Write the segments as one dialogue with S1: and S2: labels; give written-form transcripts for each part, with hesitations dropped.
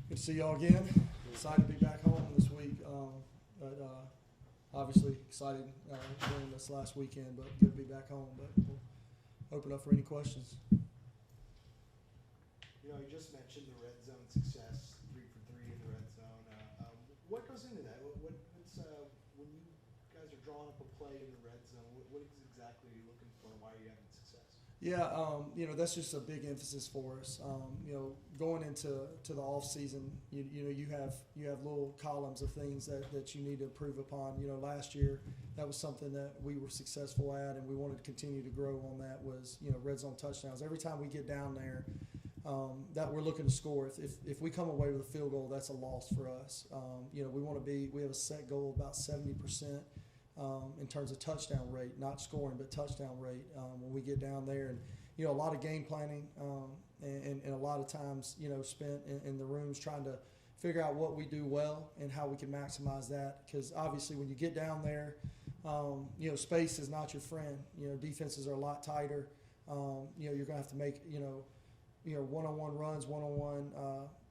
S1: Good to see y'all again. Excited to be back home this week. But obviously excited during this last weekend, but good to be back home. But we'll open up for any questions.
S2: You know, you just mentioned the red zone success, 3 for 3 in the red zone. What goes into that? What's when you guys are drawing up a play in the red zone? What exactly are you looking for? Why are you having success?
S1: Yeah, that's just a big emphasis for us. Going into the off season, you have little columns of things that you need to improve upon. Last year that was something that we were successful at, and we wanted to continue to grow on. That was red zone touchdowns. Every time we get down there, that we're looking to score. If we come away with a field goal, that's a loss for us. We have a set goal of about 70%. In terms of touchdown rate, not scoring, but touchdown rate when we get down there. And, a lot of game planning and a lot of times, spent in the rooms trying to figure out what we do well and how we can maximize that. Because obviously when you get down there, space is not your friend. Defenses are a lot tighter. You're going to have to make, one-on-one runs, one-on-one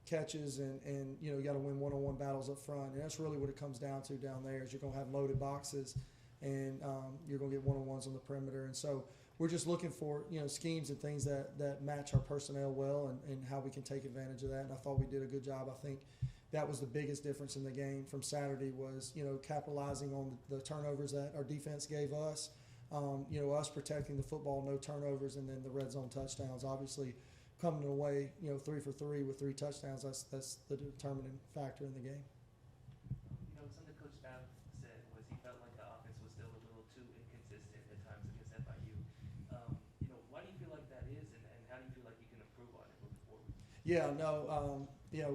S1: catches, and you got to win one-on-one battles up front, and that's really what it comes down to down there. Is you're going to have loaded boxes, and you're going to get one-on-ones on the perimeter, and so we're just looking for schemes and things that match our personnel well, and how we can take advantage of that. And I thought we did a good job. I think that was the biggest difference in the game from Saturday was capitalizing on the turnovers that our defense gave us, us protecting the football, no turnovers, and then the red zone touchdowns. Obviously, coming away, 3 for 3 with 3 touchdowns, that's the determining factor in the game.
S3: Something Coach Spav said was he felt like the offense was still a little too inconsistent at times against FIU. Why do you feel like that is, and how do you feel like you can improve on it moving forward?
S1: Yeah, no,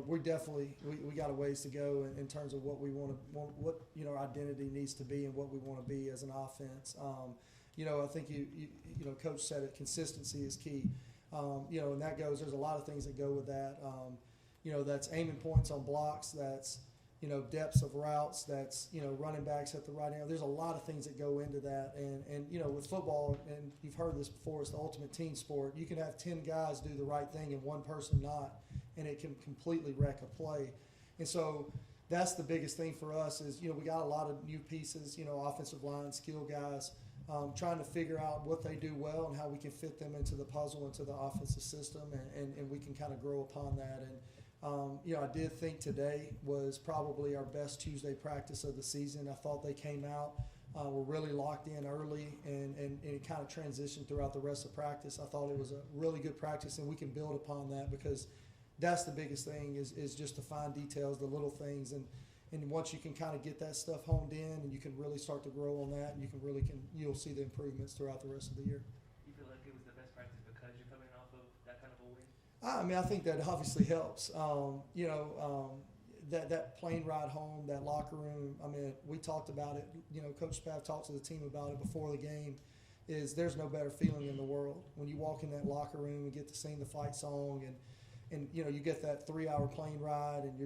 S1: we definitely we got a ways to go in terms of what we want, what our identity needs to be and what we want to be as an offense. I think Coach said it. Consistency is key. And that goes, there's a lot of things that go with that. That's aiming points on blocks, that's, depths of routes, that's, running backs at the right angle. There's a lot of things that go into that. And with football, and you've heard this before, it's the ultimate team sport. You can have 10 guys do the right thing and one person not, and it can completely wreck a play. And so that's the biggest thing for us is, we got a lot of new pieces, offensive line, skill guys, trying to figure out what they do well and how we can fit them into the puzzle, into the offensive system, and we can kind of grow upon that. And, I did think today was probably our best Tuesday practice of the season. I thought they came out, were really locked in early, and it kind of transitioned throughout the rest of practice. I thought it was a really good practice, and we can build upon that because that's the biggest thing is just the fine details, the little things. And once you can kind of get that stuff honed in, and you can really start to grow on that, and you'll see the improvements throughout the rest of the year.
S3: You feel like it was the best practice because you're coming off of that kind of a win?
S1: I mean, I think that obviously helps. That plane ride home, that locker room. I mean, we talked about it. Coach Spav talked to the team about it before the game. There's no better feeling in the world when you walk in that locker room and get to sing the fight song, and you get that 3-hour plane ride, and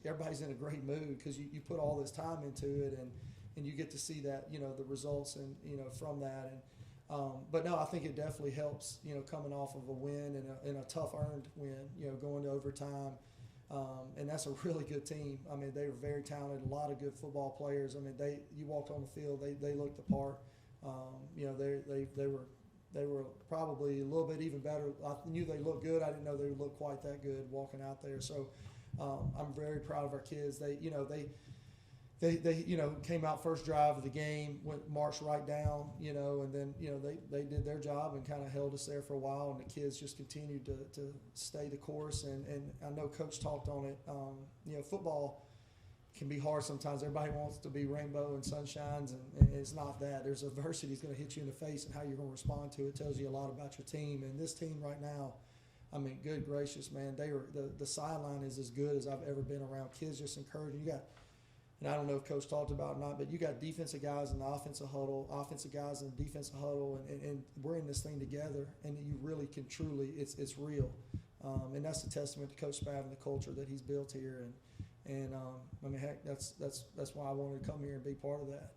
S1: everybody's in a great mood because you put all this time into it, and you get to see that the results and from that. And but no, I think it definitely helps coming off of a win and a tough earned win, going to overtime, and that's a really good team. I mean, they were very talented, a lot of good football players. I mean, you walked on the field, they looked the part. They were probably a little bit even better. I knew they looked good. I didn't know they would look quite that good walking out there. So I'm very proud of our kids. They came out first drive of the game, marched right down, and then they did their job and kind of held us there for a while. And the kids just continued to stay the course. And I know Coach talked on it. Football can be hard sometimes. Everybody wants to be rainbow and sunshines, and it's not that. There's adversity that's going to hit you in the face, and how you're going to respond to it tells you a lot about your team. And this team right now, I mean, good gracious, man, the sideline is as good as I've ever been around. Kids just encouraging. You got, and I don't know if Coach talked about it or not, but you got defensive guys in the offensive huddle, offensive guys in the defensive huddle, and we're in this thing together, and you really can truly, it's real. And that's a testament to Coach Spav and the culture that he's built here. And I mean, heck, that's why I wanted to come here and be part of that.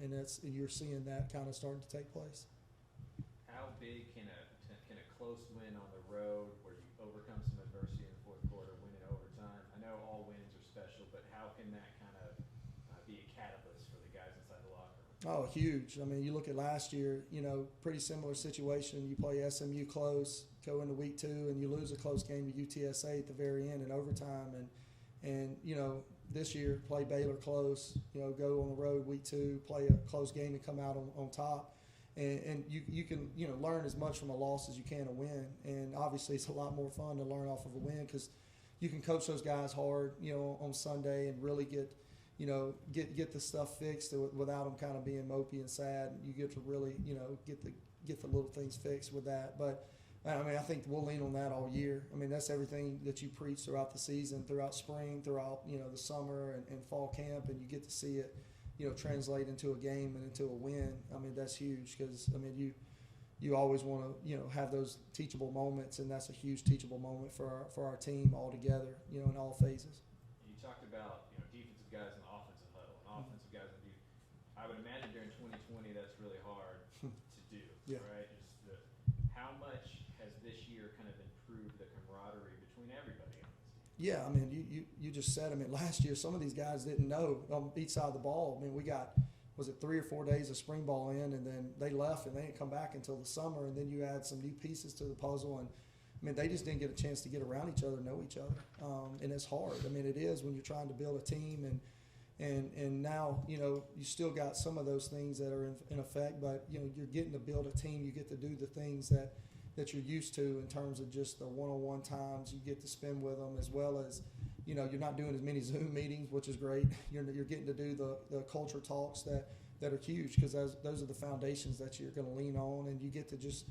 S1: And you're seeing that kind of starting to take place.
S4: How big can a close win on the road, where you overcome some adversity in the fourth quarter, win in overtime? I know
S1: Oh, huge. I mean, you look at last year, pretty similar situation. You play SMU close, go into week 2, and you lose a close game to UTSA at the very end in overtime. And this year, play Baylor close, go on the road week 2, play a close game and come out on top. And you can, learn as much from a loss as you can a win. And obviously it's a lot more fun to learn off of a win because you can coach those guys hard, on Sunday and really get the stuff fixed without them kind of being mopey and sad. You get to really, get the little things fixed with that. But I mean, I think we'll lean on that all year. I mean, that's everything that you preach throughout the season, throughout spring, throughout, the summer and fall camp, and you get to see it, translate into a game and into a win. I mean, that's huge because, I mean, you always want to, have those teachable moments, and that's a huge teachable moment for our team all together, in all phases.
S4: You talked about, defensive guys in the offensive huddle and offensive guys in defense. I would imagine during 2020 that's really hard to do,
S1: Yeah.
S4: right? Just how much has this year kind of improved the camaraderie between everybody on this team?
S1: Yeah, I mean, you just said, I mean, last year some of these guys didn't know on each side of the ball. I mean, we got, was it 3 or 4 days of spring ball in, and then they left and they didn't come back until the summer, and then you add some new pieces to the puzzle, and I mean, they just didn't get a chance to get around each other, know each other, and it's hard. I mean, it is when you're trying to build a team, and now, you still got some of those things that are in effect, but, you're getting to build a team. You get to do the things that you're used to in terms of just the one-on-one times you get to spend with them, as well as, you're not doing as many Zoom meetings, which is great. You're getting to do the culture talks that are huge because those are the foundations that you're going to lean on, and you get to just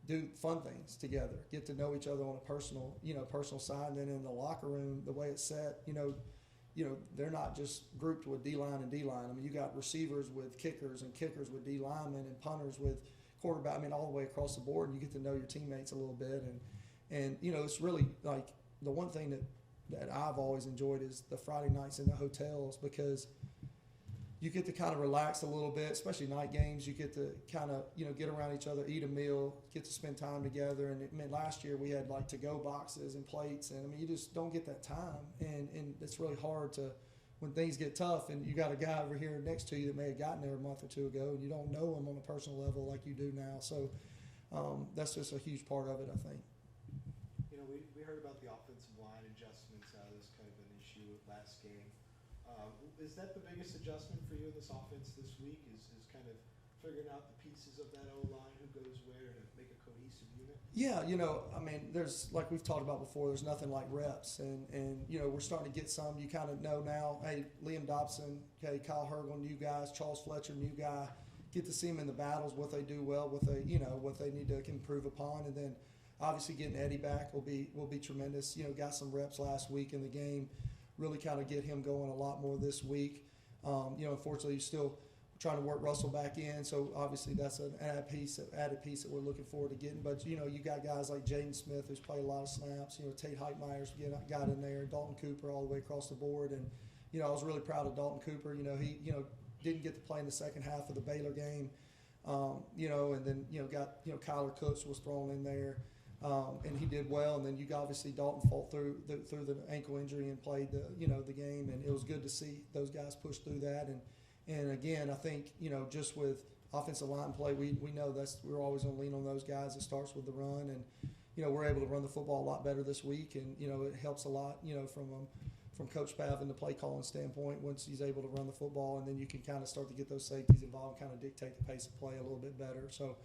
S1: do fun things together, get to know each other on a personal side. And then in the locker room, the way it's set, they're not just grouped with D-line and D-line. I mean, you got receivers with kickers and kickers with D-linemen and punters with quarterback. I mean, all the way across the board, and you get to know your teammates a little bit. And it's really like the one thing that I've always enjoyed is the Friday nights in the hotels, because you get to kind of relax a little bit, especially night games. You get to kind of, get around each other, eat a meal, get to spend time together. And I mean, last year we had like to-go boxes and plates, and I mean, you just don't get that time. And it's really hard to, when things get tough and you got a guy over here next to you that may have gotten there a month or 2 ago, and you don't know him on a personal level like you do now. So that's just a huge part of it, I think.
S2: We heard about the offensive line adjustments. That was kind of an issue last game. Is that the biggest adjustment for you in this offense this week? Is kind of figuring out the pieces of that O-line, who goes where, to make a cohesive unit?
S1: Yeah, I mean, there's, like we've talked about before, there's nothing like reps, and we're starting to get some. You kind of know now, hey, Liam Dobson, okay, Kyle Hergel, new guys, Charles Fletcher, new guy. Get to see them in the battles, what they do well, what they need to improve upon, and then obviously getting Eddie back will be tremendous. Got some reps last week in the game. Really kind of get him going a lot more this week. Unfortunately, he's still trying to work Russell back in, so obviously that's an added piece that we're looking forward to getting. But you got guys like Jaden Smith, who's played a lot of snaps. Tate Heitmeyer's got in there, Dalton Cooper all the way across the board, and I was really proud of Dalton Cooper. He didn't get to play in the second half of the Baylor game, and then got Kyler Cooks was thrown in there. And he did well, and then obviously Dalton fought through the ankle injury and played the game, and it was good to see those guys push through that. And again, I think just with offensive line play, we know we're always going to lean on those guys. It starts with the run, and we're able to run the football a lot better this week, and it helps a lot from Coach Pav in the play calling standpoint once he's able to run the football, and then you can kind of start to get those safeties involved, and kind of dictate the pace of play a little bit better. So.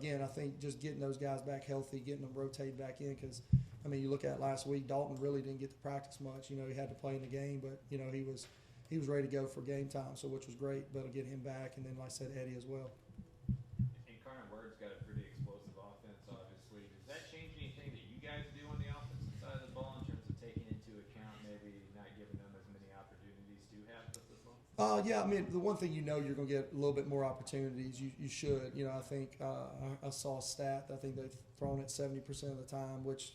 S1: Again, I think just getting those guys back healthy, getting them rotated back in, because, I mean, you look at last week, Dalton really didn't get to practice much. He had to play in the game, but, he was ready to go for game time, so which was great, but to get him back, and then, like I said, Eddie as well.
S4: Incarnate Word's got a pretty explosive offense, obviously. Does that change anything that you guys do on the offensive side of the ball in terms of taking into account maybe not giving them as many opportunities to have the football?
S1: Yeah, I mean, the one thing you're going to get a little bit more opportunities. You should. I think I saw a stat. I think they've thrown it 70% of the time, which,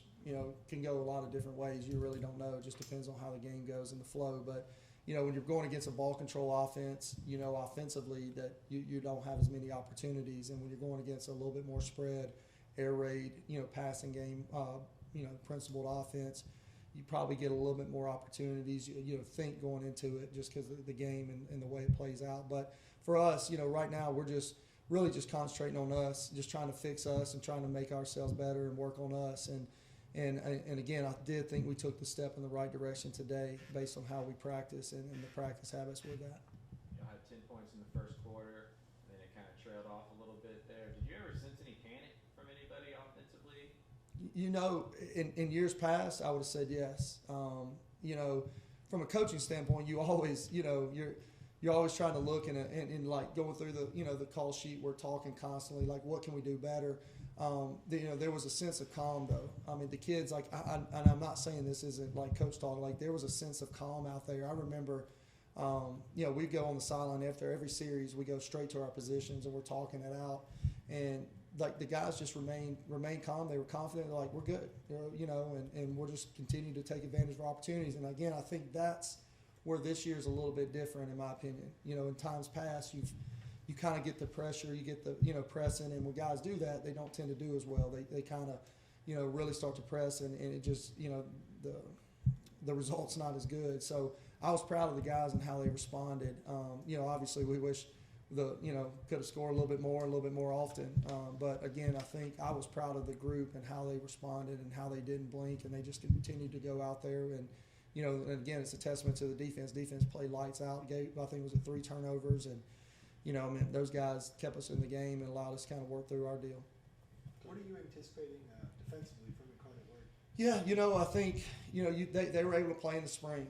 S1: can go a lot of different ways. You really don't know. It just depends on how the game goes and the flow. But, when you're going against a ball control offense, offensively that you don't have as many opportunities. And when you're going against a little bit more spread, air raid, passing game, principled offense, you probably get a little bit more opportunities. You know, think going into it just because of the game and the way it plays out. But for us, you know, right now we're just really just concentrating on us, just trying to fix us and trying to make ourselves better and work on us. And again, I did think we took the step in the right direction today based on how we practice and the practice habits with that.
S4: You know, had 10 points in the first quarter, and then it kind of trailed off a little bit there. Did you ever sense any panic from anybody offensively?
S1: You know, in years past, I would have said yes. You know, from a coaching standpoint, you always, you know, you're always trying to look and like going through the, you know, the call sheet. We're talking constantly, like, what can we do better? You know, there was a sense of calm though. I mean, the kids, like, and I'm not saying this isn't like coach talk. Like, there was a sense of calm out there. I remember, you know, we go on the sideline after every series. We go straight to our positions and we're talking it out. And like the guys just remain calm. They were confident. They're like, we're good, you know, and we'll just continue to take advantage of our opportunities. And again, I think that's where this year is a little bit different, in my opinion. You know, in times past, you kind of get the pressure, you get the, you know, pressing, and when guys do that, they don't tend to do as well. They kind of, you know, really start to press, and it just, you know, the result's not as good. So I was proud of the guys and how they responded. You know, obviously we wish could have scored a little bit more often. But again, I think I was proud of the group and how they responded and how they didn't blink, and they just continued to go out there. And, you know, and again, it's a testament to the defense. Defense played lights out. I think it was 3 turnovers, and, you know, I mean, those guys kept us in the game and allowed us to kind of work through our deal.
S2: What are you anticipating defensively from Incarnate Word?
S1: Yeah, you know, I think, you know, they were able to play in the spring,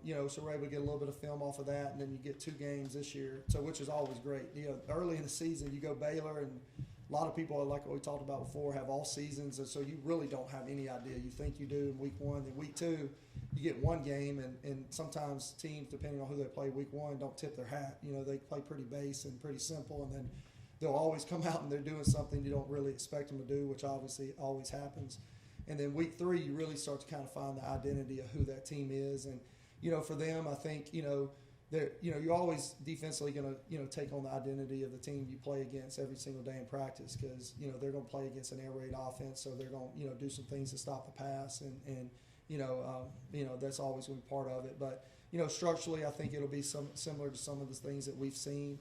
S1: you know, so we're able to get a little bit of film off of that, and then you get 2 games this year, so which is always great. You know, early in the season, you go Baylor, and a lot of people, like what we talked about before, have all seasons, and so you really don't have any idea. You think you do in week 1, then week 2, you get 1 game, and sometimes teams, depending on who they play week 1, don't tip their hat. You know, they play pretty base and pretty simple, and then they'll always come out and they're doing something you don't really expect them to do, which obviously always happens. And then week 3, you really start to kind of find the identity of who that team is. And, you know, for them, I think, you know, you're always defensively going to, you know, take on the identity of the team you play against every single day in practice, because, you know, they're going to play against an air raid offense, so they're going to, you know, do some things to stop the pass, and you know, that's always going to be part of it. But, you know, structurally, I think it'll be similar to some of the things that we've seen,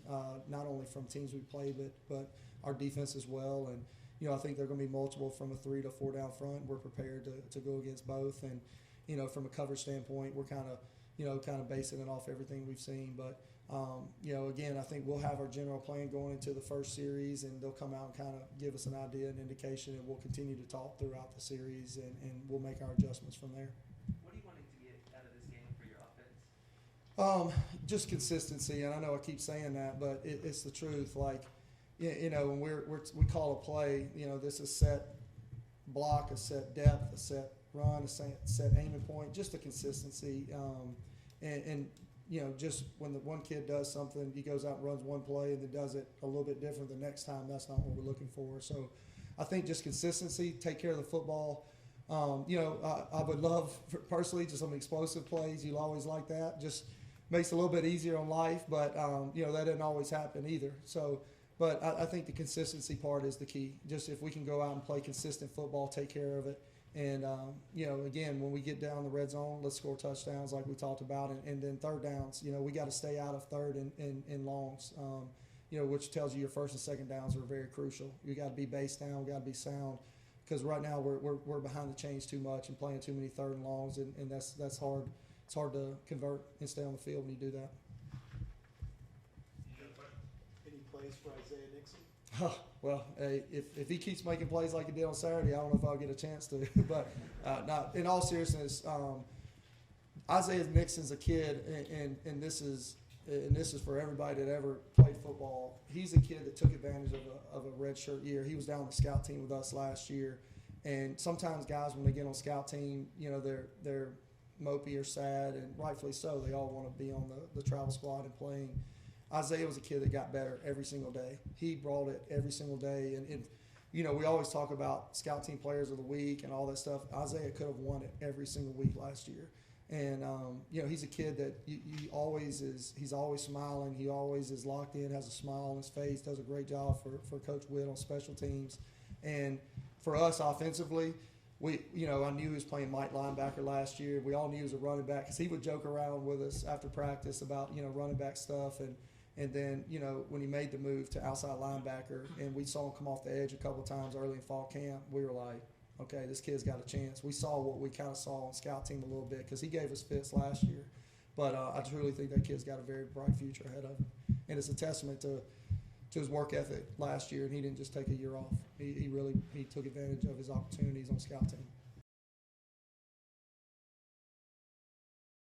S1: not only from teams we play, but our defense as well. And, you know, I think they're going to be multiple from a 3 to 4 down front. We're prepared to go against both. And, you know, from a coverage standpoint, we're kind of basing it off everything we've seen. But, you know, again, I think we'll have our general plan going into the first series, and they'll come out and kind of give us an idea and indication, and we'll continue to talk throughout the series, and we'll make our adjustments from there.
S3: What are you wanting to get out of this game for your offense?
S1: Just consistency, and I know I keep saying that, but it's the truth. Like, you know, when we call a play, you know, this is set block, a set depth, a set run, a set aiming point, just a consistency. And you know, just when the one kid does something, he goes out and runs one play and then does it a little bit different the next time, that's not what we're looking for. So I think just consistency, take care of the football. You know, I would love, personally, just some explosive plays. You'll always like that. Just makes it a little bit easier on life, but, you know, that doesn't always happen either. So, but I think the consistency part is the key. Just if we can go out and play consistent football, take care of it. And, you know, again, when we get down the red zone, let's score touchdowns like we talked about. And then 3rd downs, you know, we got to stay out of 3rd and longs, you know, which tells you your 1st and 2nd downs are very crucial. You got to be base down, got to be sound, because right now we're behind the chains too much and playing too many 3rd and longs, and that's hard. It's hard to convert and stay on the field when you do that.
S2: Any plays for Isaiah Nixon?
S1: Well, hey, if he keeps making plays like he did on Saturday, I don't know if I'll get a chance to. But not in all seriousness, Isaiah Nixon's a kid, and this is for everybody that ever played football. He's a kid that took advantage of a redshirt year. He was down on the scout team with us last year, and sometimes guys, when they get on scout team, you know, they're mopey or sad, and rightfully so. They all want to be on the travel squad and playing. Isaiah was a kid that got better every single day. He brought it every single day. And you know, we always talk about scout team players of the week and all that stuff. Isaiah could have won it every single week last year. And, you know, he's a kid that he's always smiling. He always is locked in, has a smile on his face, does a great job for Coach Witt on special teams. And for us offensively, I knew he was playing Mike linebacker last year. We all knew he was a running back because he would joke around with us after practice about, running back stuff. And then, when he made the move to outside linebacker and we saw him come off the edge a couple of times early in fall camp, we were like, okay, this kid's got a chance. We saw what we kind of saw on scout team a little bit because he gave us fits last year. But I truly think that kid's got a very bright future ahead of him. And it's a testament to his work ethic last year, and he didn't just take a year off. He took advantage of his opportunities on scout team.